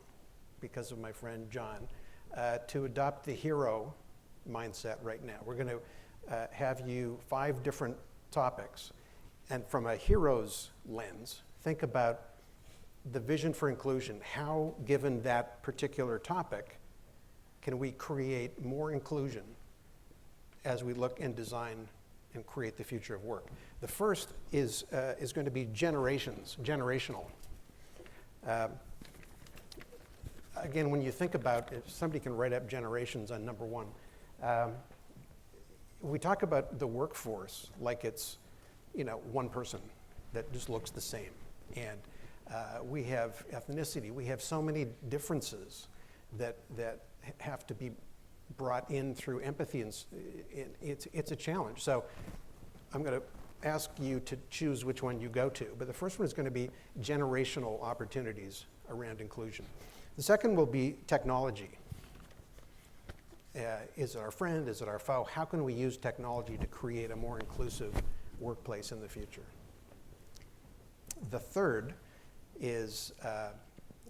because of my friend John, to adopt the hero mindset right now. We're going to have you 5 different topics. And from a hero's lens, think about the vision for inclusion. How, given that particular topic, can we create more inclusion as we look and design and create the future of work? The first is going to be generational. Again, when you think about, if somebody can write up generations on number 1, we talk about the workforce like it's, one person that just looks the same. And we have ethnicity. We have so many differences that have to be brought in through empathy, and it's a challenge. So I'm going to ask you to choose which one you go to. But the first one is going to be generational opportunities around inclusion. The second will be technology. Is it our friend? Is it our foe? How can we use technology to create a more inclusive workplace in the future? The third is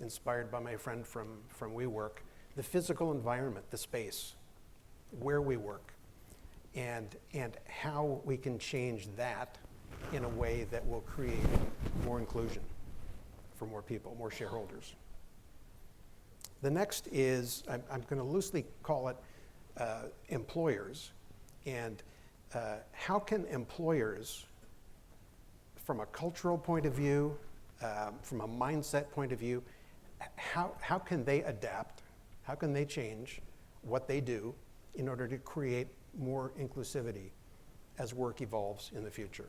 inspired by my friend from WeWork, the physical environment, the space, where we work, and how we can change that in a way that will create more inclusion for more people, more shareholders. The next is, I'm going to loosely call it employers, and how can employers, from a cultural point of view, from a mindset point of view, how can they adapt? How can they change what they do in order to create more inclusivity as work evolves in the future?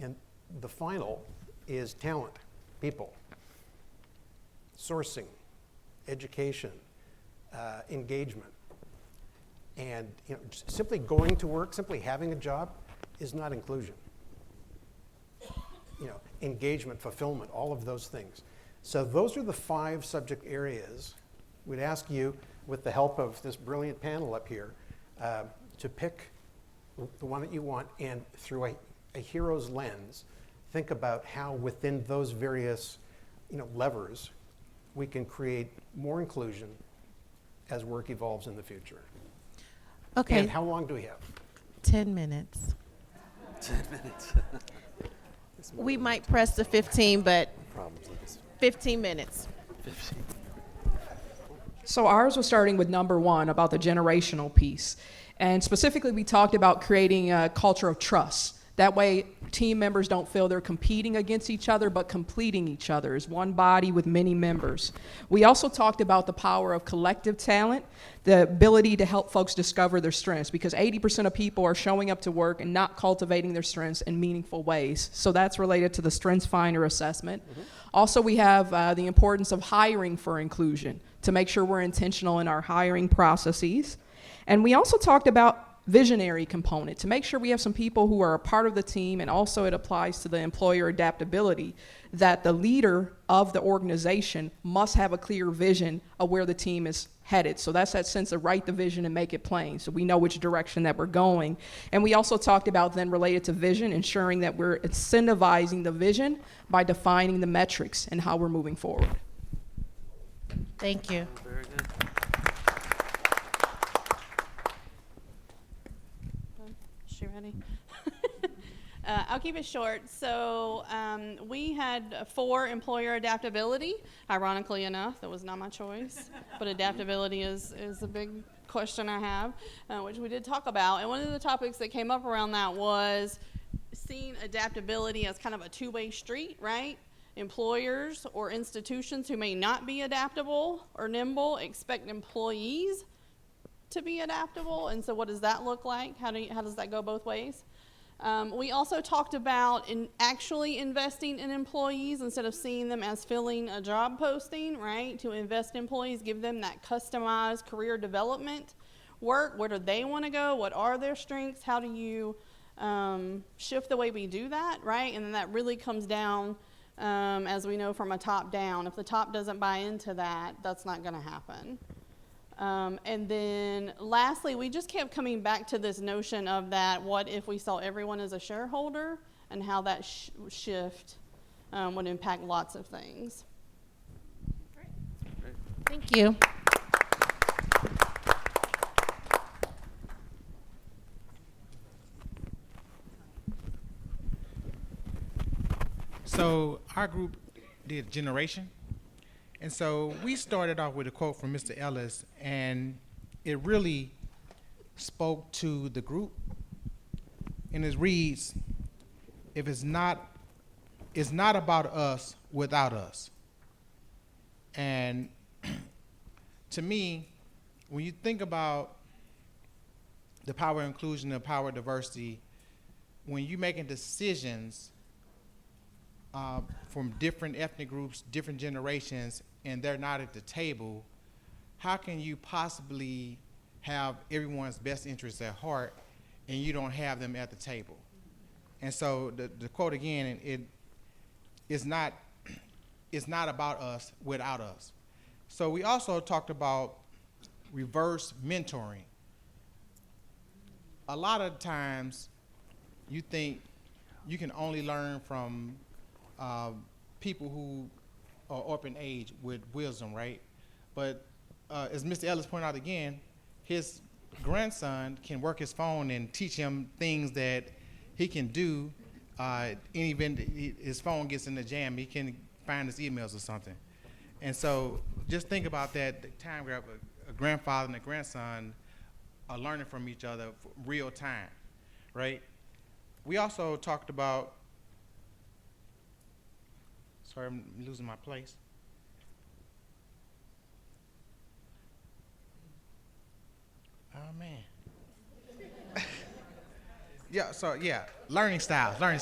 And the final is talent, people, sourcing, education, engagement. And simply going to work, simply having a job is not inclusion. Engagement, fulfillment, all of those things. So those are the 5 subject areas. We'd ask you, with the help of this brilliant panel up here, to pick the one that you want, and through a hero's lens, think about how within those various levers we can create more inclusion as work evolves in the future. Okay. And how long do we have? 10 minutes. 10 minutes. We might press the 15, but 15 minutes. So ours was starting with number 1 about the generational piece. And specifically, we talked about creating a culture of trust. That way, team members don't feel they're competing against each other, but completing each other as one body with many members. We also talked about the power of collective talent, the ability to help folks discover their strengths, because 80% of people are showing up to work and not cultivating their strengths in meaningful ways. So that's related to the Strengths Finder assessment. Mm-hmm. Also, we have the importance of hiring for inclusion, to make sure we're intentional in our hiring processes. And we also talked about visionary component, to make sure we have some people who are a part of the team, and also it applies to the employer adaptability, that the leader of the organization must have a clear vision of where the team is headed. So that's that sense of write the vision and make it plain, so we know which direction that we're going. And we also talked about, then related to vision, ensuring that we're incentivizing the vision by defining the metrics and how we're moving forward. Thank you. Very good. She ready? I'll keep it short. So we had 4 employer adaptability. Ironically enough, that was not my choice, but adaptability is a big question I have, which we did talk about. And one of the topics that came up around that was seeing adaptability as kind of a two-way street, right? Employers or institutions who may not be adaptable or nimble expect employees to be adaptable, and so what does that look like? How does that go both ways? We also talked about actually investing in employees instead of seeing them as filling a job posting, right? To invest in employees, give them that customized career development work. Where do they want to go? What are their strengths? How do you shift the way we do that, right? And then that really comes down, as we know, from a top down. If the top doesn't buy into that, that's not going to happen. And then lastly, we just kept coming back to this notion of that, what if we saw everyone as a shareholder, and how that shift would impact lots of things. Great. Thank you. So our group did generation. And so we started off with a quote from Mr. Ellis, and it really spoke to the group. And it reads, it's not about us without us. And to me, when you think about the power of inclusion, the power of diversity, when you're making decisions from different ethnic groups, different generations, and they're not at the table, how can you possibly have everyone's best interests at heart and you don't have them at the table? And so the quote again, it's not about us without us. So we also talked about reverse mentoring. A lot of times you think you can only learn from people who are up in age with wisdom, right? But as Mr. Ellis pointed out again, his grandson can work his phone and teach him things that he can do. Even his phone gets in the jam, he can find his emails or something. And so just think about that, the time where a grandfather and a grandson are learning from each other real time, right? We also talked about, sorry, I'm losing my place. Oh, man. Learning styles. Learning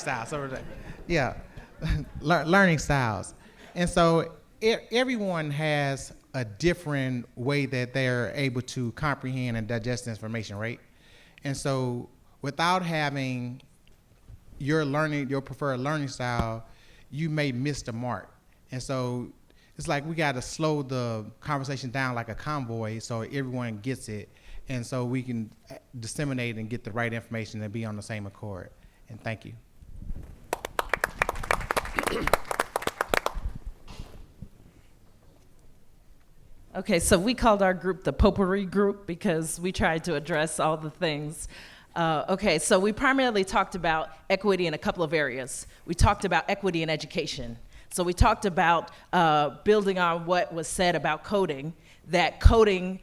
styles. And so everyone has a different way that they're able to comprehend and digest information, right? And so without having your preferred learning style, you may miss the mark. And so it's like we got to slow the conversation down like a convoy so everyone gets it, and so we can disseminate and get the right information and be on the same accord. And thank you. Okay, so we called our group the Potpourri Group because we tried to address all the things. Okay, so we primarily talked about equity in a couple of areas. We talked about equity in education. So we talked about building on what was said about coding, that coding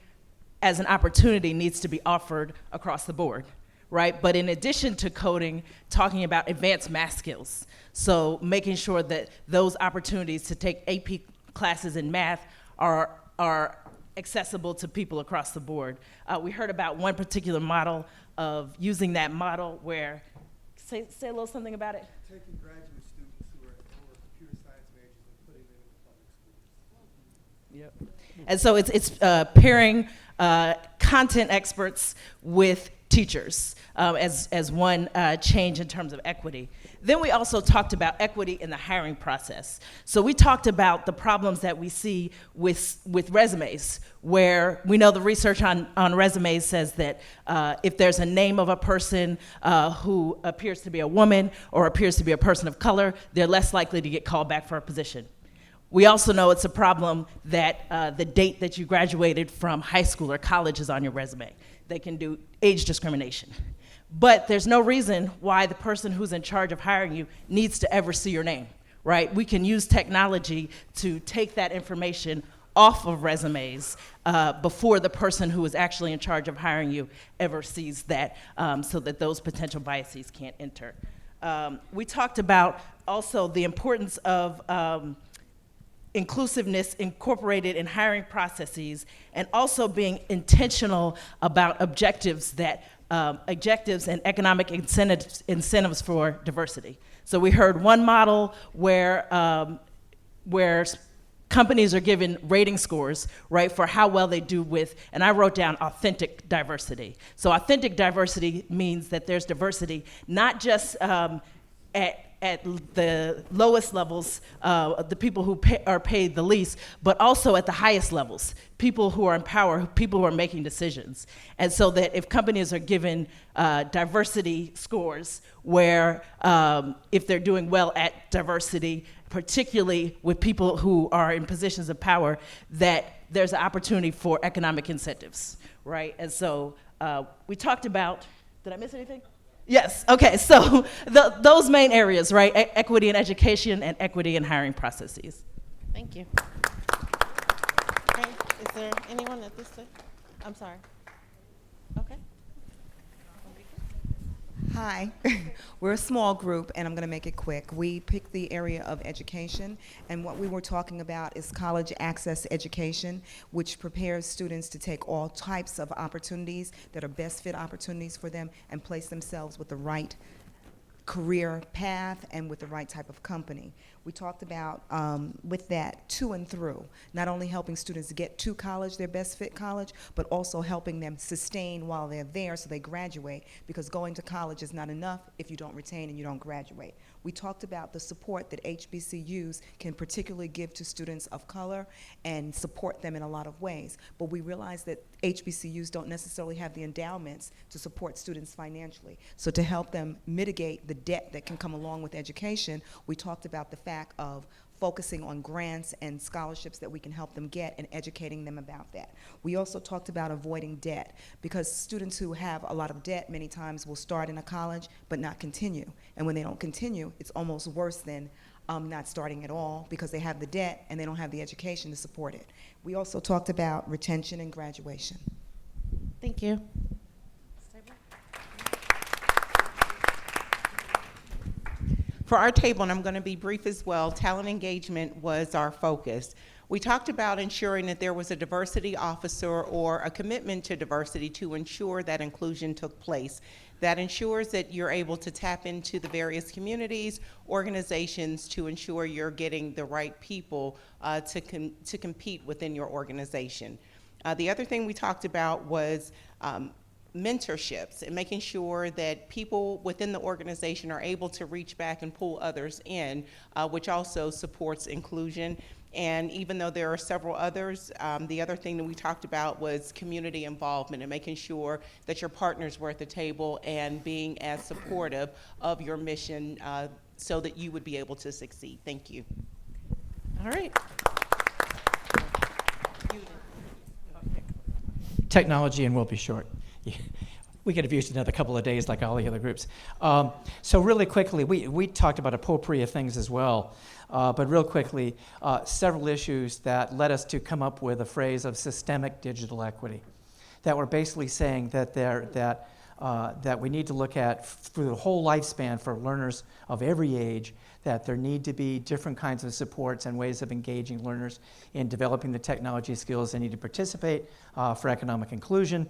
as an opportunity needs to be offered across the board, right? But in addition to coding, talking about advanced math skills. So making sure that those opportunities to take AP classes in math are accessible to people across the board. We heard about one particular model of using that model where, say a little something about it. Taking graduate students who are computer science majors and putting them in the public schools. Yep. And so it's pairing content experts with teachers as one change in terms of equity. Then we also talked about equity in the hiring process. So we talked about the problems that we see with resumes, where we know the research on resumes says that if there's a name of a person who appears to be a woman or appears to be a person of color, they're less likely to get called back for a position. We also know it's a problem that the date that you graduated from high school or college is on your resume. They can do age discrimination. But there's no reason why the person who's in charge of hiring you needs to ever see your name, right? We can use technology to take that information off of resumes before the person who is actually in charge of hiring you ever sees that, so that those potential biases can't enter. We talked about also the importance of inclusiveness incorporated in hiring processes, and also being intentional about objectives and economic incentives for diversity. So we heard one model where companies are given rating scores, right, for how well they do with, and I wrote down authentic diversity. So authentic diversity means that there's diversity not just at the lowest levels, the people who are paid the least, but also at the highest levels, people who are in power, people who are making decisions. And so that if companies are given diversity scores where if they're doing well at diversity, particularly with people who are in positions of power, that there's an opportunity for economic incentives, right? And so we talked about, did I miss anything? Yes, okay, so those main areas, right? Equity in education and equity in hiring processes. Thank you. Okay, is there anyone at this time? I'm sorry. Okay. Hi, we're a small group, and I'm going to make it quick. We picked the area of education, and what we were talking about is college access education, which prepares students to take all types of opportunities that are best fit opportunities for them and place themselves with the right career path and with the right type of company. We talked about with that to and through, not only helping students get to college, their best fit college, but also helping them sustain while they're there so they graduate, because going to college is not enough if you don't retain and you don't graduate. We talked about the support that HBCUs can particularly give to students of color and support them in a lot of ways, but we realized that HBCUs don't necessarily have the endowments to support students financially. So to help them mitigate the debt that can come along with education, we talked about the fact of focusing on grants and scholarships that we can help them get and educating them about that. We also talked about avoiding debt, because students who have a lot of debt many times will start in a college but not continue. And when they don't continue, it's almost worse than not starting at all, because they have the debt and they don't have the education to support it. We also talked about retention and graduation. Thank you. For our table, and I'm going to be brief as well, talent engagement was our focus. We talked about ensuring that there was a diversity officer or a commitment to diversity to ensure that inclusion took place. That ensures that you're able to tap into the various communities, organizations to ensure you're getting the right people to compete within your organization. The other thing we talked about was mentorships and making sure that people within the organization are able to reach back and pull others in, which also supports inclusion. And even though there are several others, the other thing that we talked about was community involvement and making sure that your partners were at the table and being as supportive of your mission so that you would be able to succeed. Thank you. All right. Technology, and we'll be short. We could have used another couple of days like all the other groups. So really quickly, we talked about a potpourri of things as well, but real quickly, several issues that led us to come up with a phrase of systemic digital equity, that we're basically saying that that we need to look at through the whole lifespan for learners of every age, that there need to be different kinds of supports and ways of engaging learners in developing the technology skills they need to participate for economic inclusion.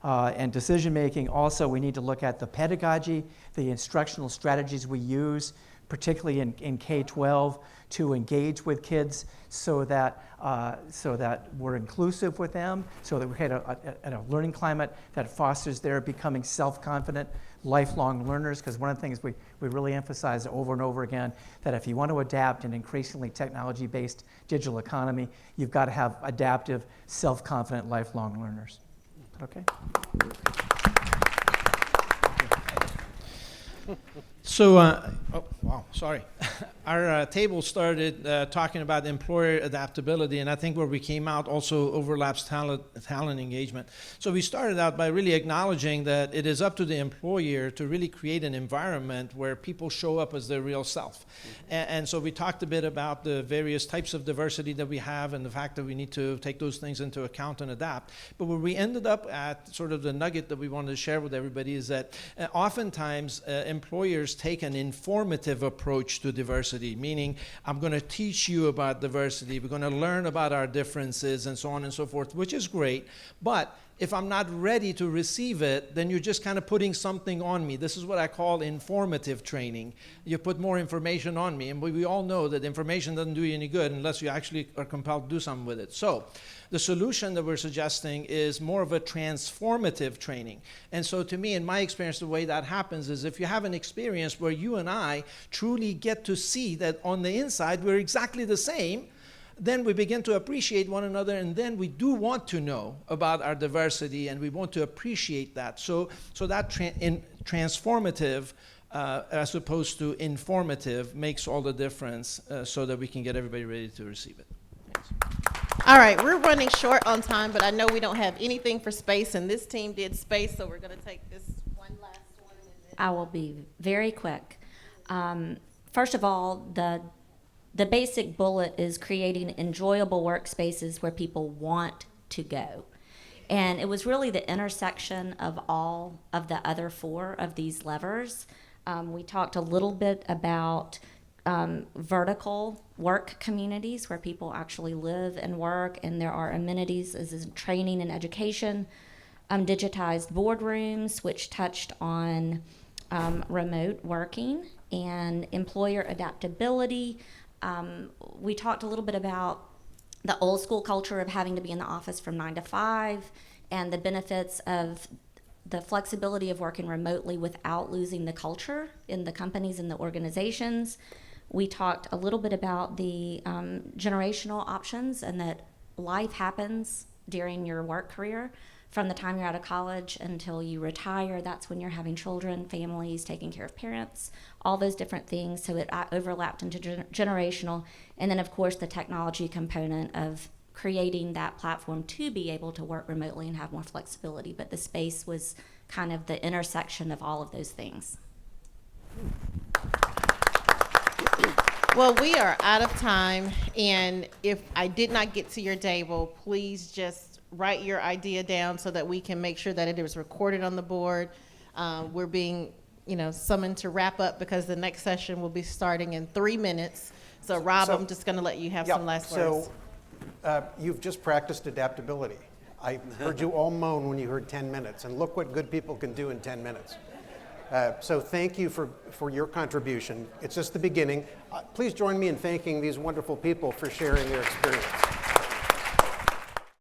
And decision-making. Also, we need to look at the pedagogy, the instructional strategies we use, particularly in K-12, to engage with kids so that we're inclusive with them, so that we had a learning climate that fosters their becoming self-confident, lifelong learners. Because one of the things we really emphasize over and over again, that if you want to adapt an increasingly technology-based digital economy, you've got to have adaptive, self-confident, lifelong learners. Okay. So, oh, wow, sorry. Our table started talking about employer adaptability, and I think where we came out also overlaps talent engagement. So we started out by really acknowledging that it is up to the employer to really create an environment where people show up as their real self. And so we talked a bit about the various types of diversity that we have and the fact that we need to take those things into account and adapt. But where we ended up at, sort of the nugget that we wanted to share with everybody, is that oftentimes employers take an informative approach to diversity, meaning I'm going to teach you about diversity, we're going to learn about our differences and so on and so forth, which is great, but if I'm not ready to receive it, then you're just kind of putting something on me. This is what I call informative training. You put more information on me, and we all know that information doesn't do you any good unless you actually are compelled to do something with it. So the solution that we're suggesting is more of a transformative training. And so to me, in my experience, the way that happens is if you have an experience where you and I truly get to see that on the inside we're exactly the same, then we begin to appreciate one another, and then we do want to know about our diversity, and we want to appreciate that. So that transformative as opposed to informative makes all the difference so that we can get everybody ready to receive it. Thanks. All right, we're running short on time, but I know we don't have anything for space, and this team did space, so we're going to take this one last one. I will be very quick. First of all, the basic bullet is creating enjoyable workspaces where people want to go. And it was really the intersection of all of the other four of these levers. We talked a little bit about vertical work communities where people actually live and work, and there are amenities as in training and education, digitized boardrooms, which touched on remote working and employer adaptability. We talked a little bit about the old school culture of having to be in the office from 9 to 5 and the benefits of the flexibility of working remotely without losing the culture in the companies and the organizations. We talked a little bit about the generational options and that life happens during your work career. From the time you're out of college until you retire, that's when you're having children, families, taking care of parents, all those different things. So it overlapped into generational. And then, of course, the technology component of creating that platform to be able to work remotely and have more flexibility. But the space was kind of the intersection of all of those things. Well, we are out of time, and if I did not get to your table, please just write your idea down so that we can make sure that it is recorded on the board. We're being, summoned to wrap up because the next session will be starting in 3 minutes. So Rob, I'm just going to let you have some last words. So You've just practiced adaptability. I heard you all moan when you heard 10 minutes, and look what good people can do in 10 minutes. So thank you for your contribution. It's just the beginning. Please join me in thanking these wonderful people for sharing their experience.